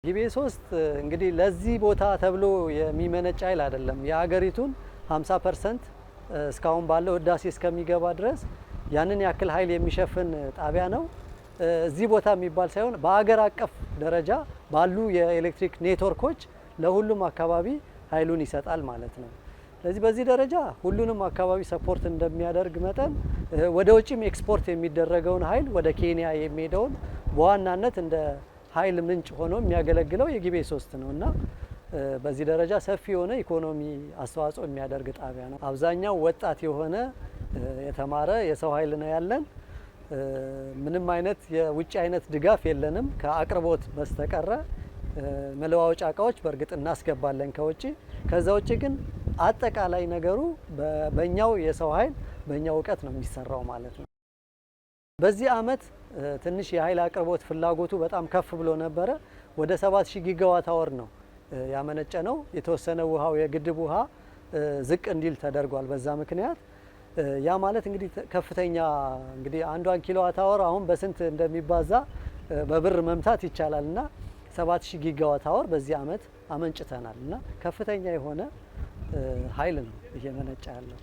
ጊቤ 3 እንግዲህ ለዚህ ቦታ ተብሎ የሚመነጭ ኃይል አይደለም። የሀገሪቱን 50% እስካሁን ባለው ህዳሴ እስከሚገባ ድረስ ያንን ያክል ኃይል የሚሸፍን ጣቢያ ነው። እዚህ ቦታ የሚባል ሳይሆን በአገር አቀፍ ደረጃ ባሉ የኤሌክትሪክ ኔትወርኮች ለሁሉም አካባቢ ኃይሉን ይሰጣል ማለት ነው። ስለዚህ በዚህ ደረጃ ሁሉንም አካባቢ ሰፖርት እንደሚያደርግ መጠን ወደ ውጭም ኤክስፖርት የሚደረገውን ኃይል ወደ ኬንያ የሚሄደውን በዋናነት እንደ ኃይል ምንጭ ሆኖ የሚያገለግለው የጊቤ 3 ነው እና በዚህ ደረጃ ሰፊ የሆነ ኢኮኖሚ አስተዋጽኦ የሚያደርግ ጣቢያ ነው። አብዛኛው ወጣት የሆነ የተማረ የሰው ኃይል ነው ያለን። ምንም አይነት የውጭ አይነት ድጋፍ የለንም ከአቅርቦት በስተቀረ። መለዋወጫ እቃዎች በእርግጥ እናስገባለን ከውጭ። ከዛ ውጭ ግን አጠቃላይ ነገሩ በእኛው የሰው ኃይል በእኛው እውቀት ነው የሚሰራው ማለት ነው። በዚህ አመት ትንሽ የኃይል አቅርቦት ፍላጎቱ በጣም ከፍ ብሎ ነበረ። ወደ 7000 ጊጋዋት አወር ነው ያመነጨ ነው። የተወሰነ ውሃው የግድብ ውሃ ዝቅ እንዲል ተደርጓል። በዛ ምክንያት ያ ማለት እንግዲህ ከፍተኛ እንግዲህ አንዷን ኪሎዋት አወር አሁን በስንት እንደሚባዛ በብር መምታት ይቻላልና 7000 ጊጋዋት አወር በዚህ አመት አመንጭተናል እና ከፍተኛ የሆነ ኃይል ነው እየመነጨ ያለው።